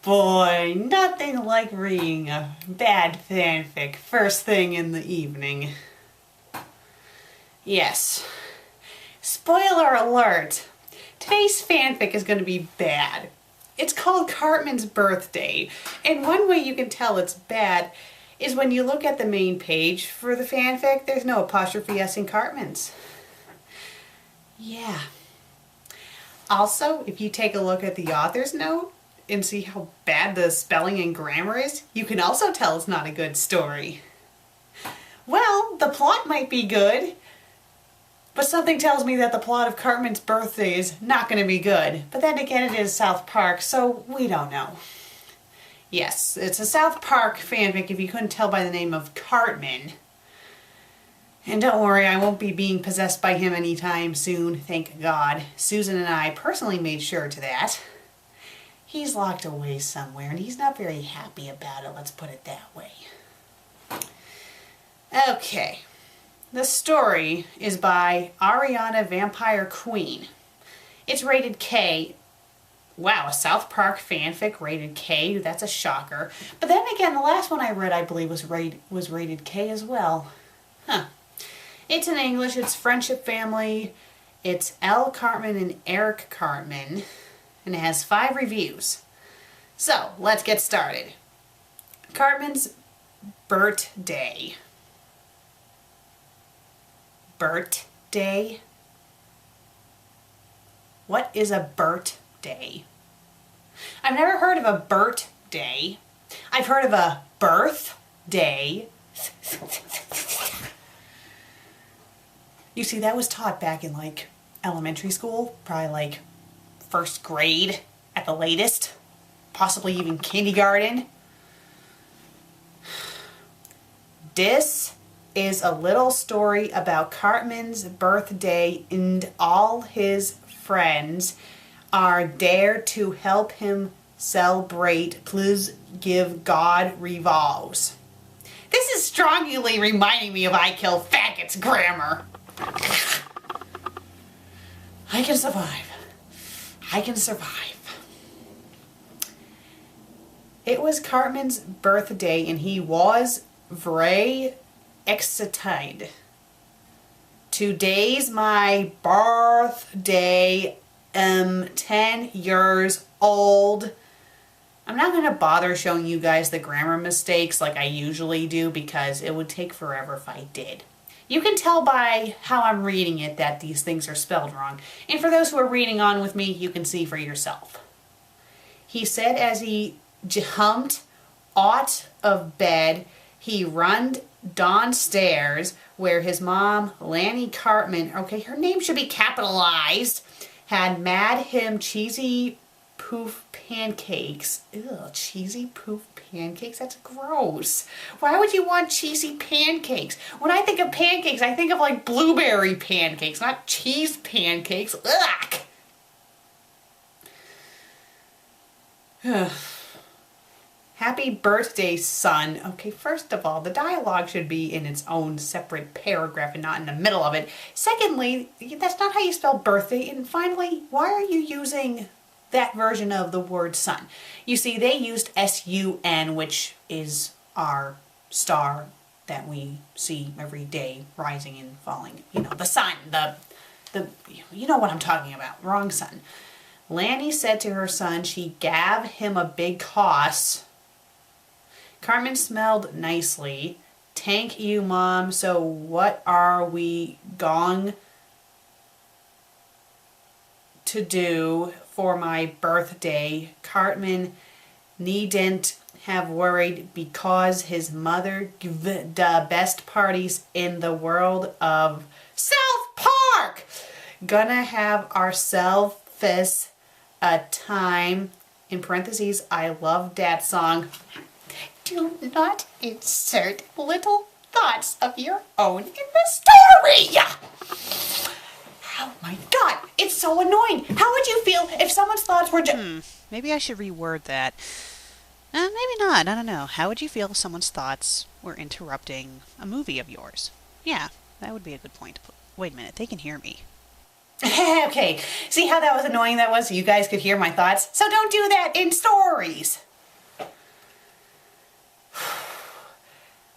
boy, nothing like reading a bad fanfic first thing in the evening. Yes. Spoiler alert. Today's fanfic is going to be bad. It's called Cartman's Birthday, and one way you can tell it's bad is when you look at the main page for the fanfic, there's no apostrophe S in Cartman's. Yeah. Also, if you take a look at the author's note and see how bad the spelling and grammar is, you can also tell it's not a good story. Well, the plot might be good, but something tells me that the plot of Cartman's Birthday is not going to be good. But then again, it is South Park, so we don't know. Yes, it's a South Park fanfic if you couldn't tell by the name of Cartman. And don't worry, I won't be being possessed by him anytime soon, thank God. Susan and I personally made sure to that. He's locked away somewhere, and he's not very happy about it, let's put it that way. Okay, the story is by Ariana Vampire Queen. It's rated K. Wow, a South Park fanfic rated K, that's a shocker. But then again, the last one I read, I believe, was rated K as well. Huh. It's in English, it's Friendship Family, it's Elle Cartman and Eric Cartman, and it has 5 reviews. So, let's get started. Cartman's Birthday. Birthday? What is a birthday? I've never heard of a birthday. I've heard of a birthday. You see, that was taught back in like elementary school, probably like 1st grade at the latest, possibly even kindergarten. This is a little story about Cartman's birthday, and all his friends are there to help him celebrate. Please give God revolves. This is strongly reminding me of I Kill Faggots grammar. I can survive. I can survive. It was Cartman's birthday and he was very excited. Today's my birthday. 10 years old. I'm not going to bother showing you guys the grammar mistakes like I usually do because it would take forever if I did. You can tell by how I'm reading it that these things are spelled wrong. And for those who are reading on with me, you can see for yourself. He said as he jumped out of bed, he run downstairs where his mom, Lanny Cartman, okay, her name should be capitalized, had made him cheesy poof pancakes. Ew, cheesy poof pancakes? That's gross. Why would you want cheesy pancakes? When I think of pancakes, I think of like blueberry pancakes, not cheese pancakes. Ugh. Happy birthday, son. Okay, first of all, the dialogue should be in its own separate paragraph and not in the middle of it. Secondly, that's not how you spell birthday. And finally, why are you using that version of the word sun? You see, they used S-U-N, which is our star that we see every day rising and falling. You know, the sun, you know what I'm talking about. Wrong sun. Lanny said to her son she gave him a big hoss. Cartman smelled nicely. Thank you, Mom. So what are we going to do for my birthday? Cartman needn't have worried because his mother gave the best parties in the world of South Park. Gonna have ourselves a time. In parentheses, I love that song. Do not insert little thoughts of your own in the story. Oh my God, it's so annoying. How would you feel if someone's thoughts were just... Maybe I should reword that. Maybe not, I don't know. How would you feel if someone's thoughts were interrupting a movie of yours? Yeah, that would be a good point. Wait a minute, they can hear me. Okay, see how that was annoying that was? So you guys could hear my thoughts? So don't do that in stories.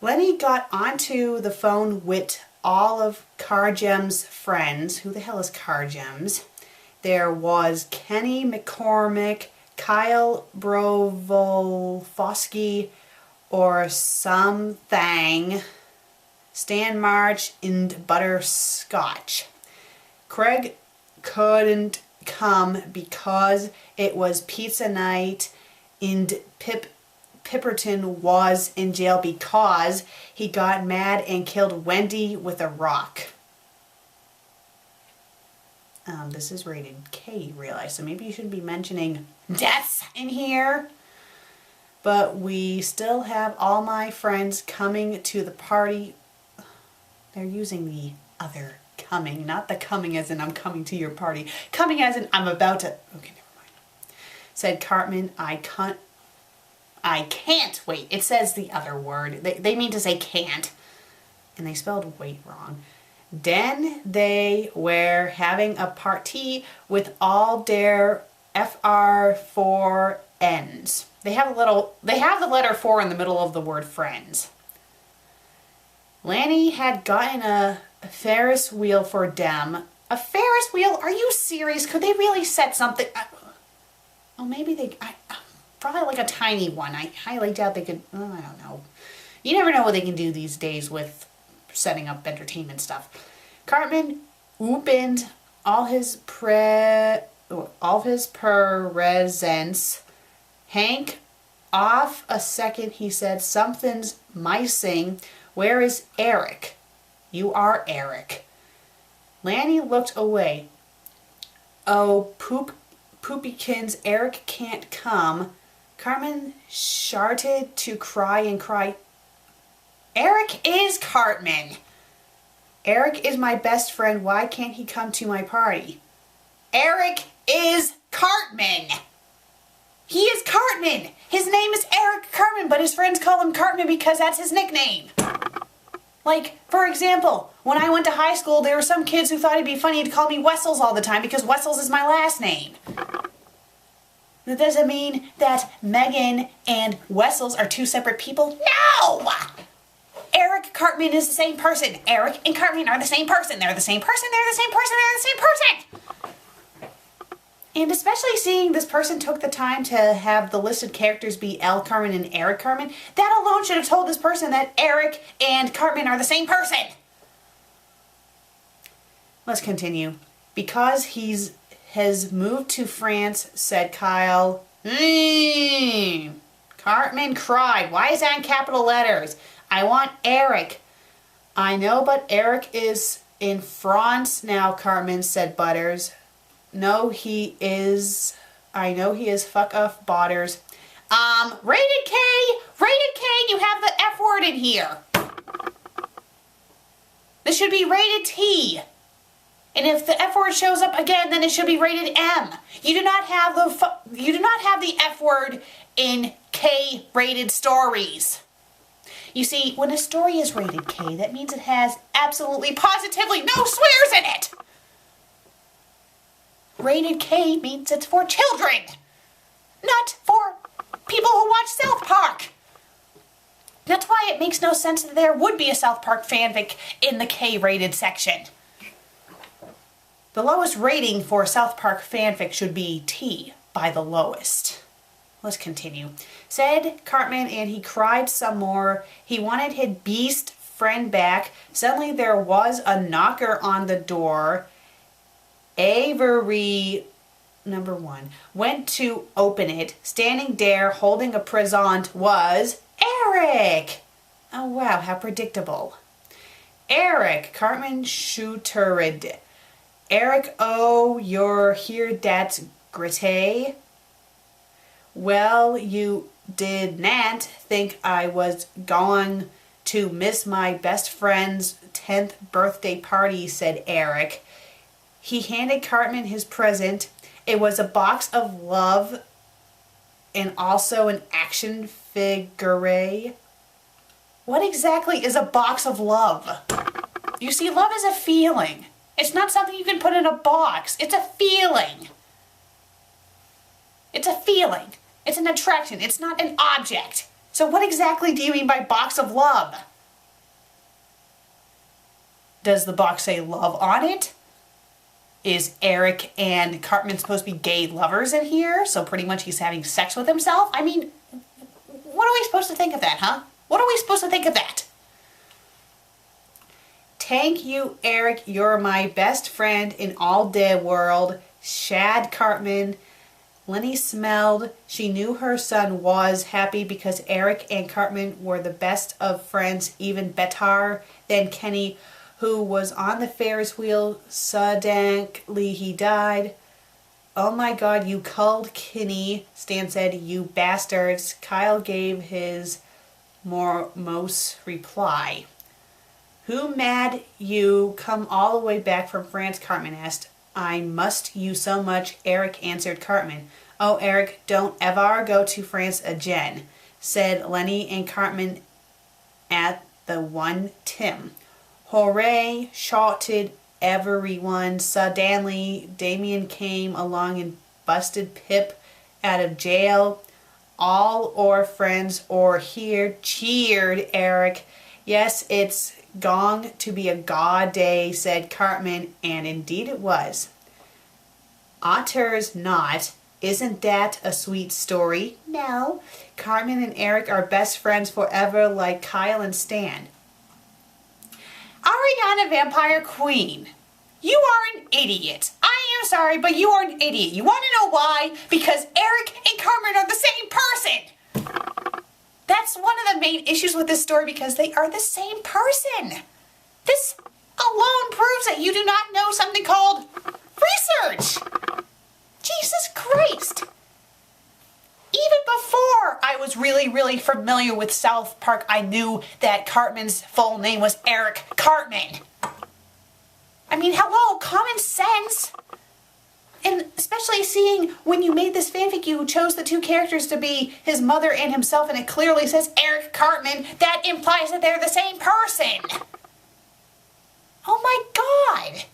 Lenny got onto the phone with all of Cargem's friends. Who the hell is Cargems? There was Kenny McCormick, Kyle Brovolfosky, or something, Stan March, and Butterscotch. Craig couldn't come because it was pizza night, and Pipperton was in jail because he got mad and killed Wendy with a rock. This is rated K, you realize, so maybe you shouldn't be mentioning deaths in here. But we still have all my friends coming to the party. They're using the other coming, not the coming as in I'm coming to your party. Coming as in I'm about to... Okay, never mind. Said Cartman, I can't wait. It says the other word. They mean to say can't. And they spelled wait wrong. Then they were having a party with all their FR4Ns. They have the letter 4 in the middle of the word friends. Lanny had gotten a Ferris wheel for them. A Ferris wheel? Are you serious? Could they really set something? Oh, maybe they... probably like a tiny one. I highly doubt they could... I don't know. You never know what they can do these days with setting up entertainment stuff. Cartman opened all his presents. Hank, off a second, he said, something's missing. Where is Eric? You are Eric. Lanny looked away. Oh, poopykins, Eric can't come. Cartman started to cry and cry. Eric is Cartman. Eric is my best friend. Why can't he come to my party? Eric is Cartman. He is Cartman. His name is Eric Cartman, but his friends call him Cartman because that's his nickname. Like, for example, when I went to high school, there were some kids who thought it'd be funny to call me Wessels all the time because Wessels is my last name. That doesn't mean that Megan and Wessels are two separate people. No! Eric Cartman is the same person. Eric and Cartman are the same person. They're the same person. They're the same person. They're the same person. And especially seeing this person took the time to have the listed characters be L. Cartman and Eric Cartman, that alone should have told this person that Eric and Cartman are the same person. Let's continue. Because he has moved to France, said Kyle. Cartman cried. Why is that in capital letters? I want Eric. I know, but Eric is in France now, Cartman, said Butters. No, he is. I know he is. Fuck off, Butters. Rated K! Rated K! You have the F word in here. This should be rated T. And if the F word shows up again, then it should be rated M. You do not have the F word in K-rated stories. You see, when a story is rated K, that means it has absolutely positively no swears in it. Rated K means it's for children, not for people who watch South Park. That's why it makes no sense that there would be a South Park fanfic in the K-rated section. The lowest rating for South Park fanfic should be T by the lowest. Let's continue. Said Cartman, and he cried some more. He wanted his beast friend back. Suddenly there was a knocker on the door. Avery, number 1, went to open it. Standing there, holding a present, was Eric. Oh wow, how predictable. Eric, Cartman shootered. Eric, oh, you're here, that's gritty. Well, you did not think I was going to miss my best friend's 10th birthday party, said Eric. He handed Cartman his present. It was a box of love and also an action figure. What exactly is a box of love? You see, love is a feeling. It's not something you can put in a box. It's a feeling. It's a feeling. It's an attraction. It's not an object. So what exactly do you mean by box of love? Does the box say love on it? Is Eric and Cartman supposed to be gay lovers in here? So pretty much he's having sex with himself? I mean, what are we supposed to think of that, huh? What are we supposed to think of that? Thank you, Eric. You're my best friend in all the world. Shad Cartman. Lenny smelled. She knew her son was happy because Eric and Cartman were the best of friends, even better than Kenny, who was on the Ferris wheel. Suddenly he died. Oh my God, you culled Kenny. Stan said, you bastards. Kyle gave his morose reply. Who mad you come all the way back from France? Cartman asked. I must you so much, Eric answered Cartman. Oh, Eric, don't ever go to France again, said Lenny and Cartman at the one Tim. Hooray, shouted everyone. Suddenly, Damien came along and busted Pip out of jail. All our friends are here, cheered Eric. Yes, it's going to be a god day, said Cartman, and indeed it was. Otter's not. Isn't that a sweet story? No. Cartman and Eric are best friends forever like Kyle and Stan. Ariana Vampire Queen, you are an idiot. I am sorry, but you are an idiot. You want to know why? Because Eric and Cartman are the same person. That's one of the main issues with this story, because they are the same person. This alone proves that you do not know something called research. Jesus Christ. Even before I was really familiar with South Park, I knew that Cartman's full name was Eric Cartman. I mean, hello, common sense. And especially seeing when you made this fanfic, you chose the two characters to be his mother and himself, and it clearly says Eric Cartman. That implies that they're the same person. Oh my God.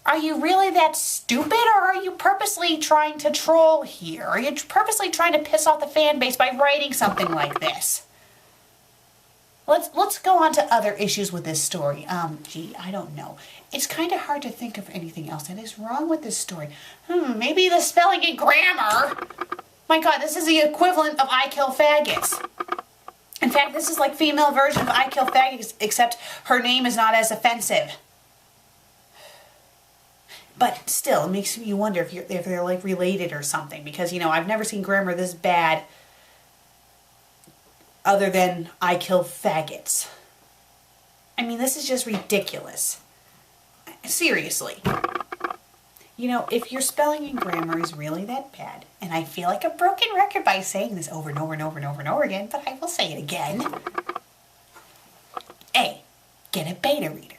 Are you really that stupid, or are you purposely trying to troll here? Are you purposely trying to piss off the fan base by writing something like this? Let's go on to other issues with this story. Gee, I don't know. It's kind of hard to think of anything else that is wrong with this story. Maybe the spelling and grammar. My God, this is the equivalent of I Kill Faggots. In fact, this is like female version of I Kill Faggots, except her name is not as offensive. But still, it makes you wonder if they're like related or something, because, you know, I've never seen grammar this bad other than I Kill Faggots. I mean, this is just ridiculous. Seriously. You know, if your spelling and grammar is really that bad, and I feel like a broken record by saying this over and over and over and over and over again, but I will say it again. A, get a beta reader.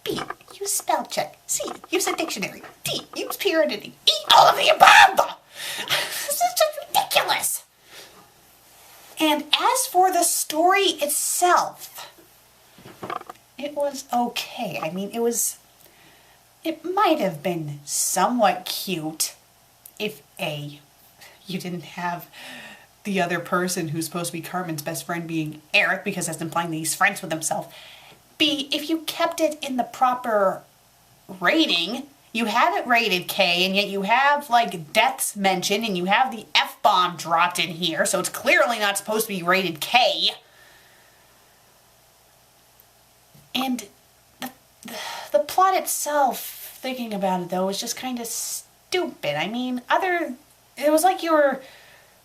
B, use spell check. C, use a dictionary. D, use peer editing. E, all of the above! This is just ridiculous! And as for the story itself, it was okay. I mean, it might have been somewhat cute if A, you didn't have the other person who's supposed to be Cartman's best friend being Eric, because that's implying that he's friends with himself. B, if you kept it in the proper rating, you have it rated K, and yet you have, like, deaths mentioned, and you have the F-bomb dropped in here, so it's clearly not supposed to be rated K. And the plot itself, thinking about it, though, is just kind of stupid. I mean, it was like it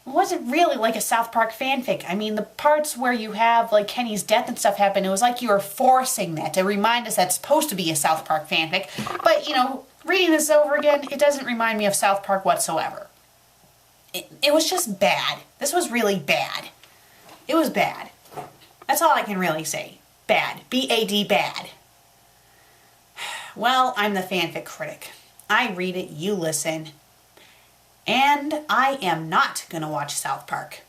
wasn't really like a South Park fanfic. I mean, the parts where you have, like, Kenny's death and stuff happen, it was like you were forcing that to remind us that's supposed to be a South Park fanfic. But, you know, reading this over again, it doesn't remind me of South Park whatsoever. It was just bad. This was really bad. It was bad. That's all I can really say. Bad. B-A-D, bad. Well, I'm the fanfic critic. I read it, you listen. And I am not going to watch South Park.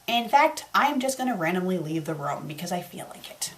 In fact, I'm just going to randomly leave the room because I feel like it.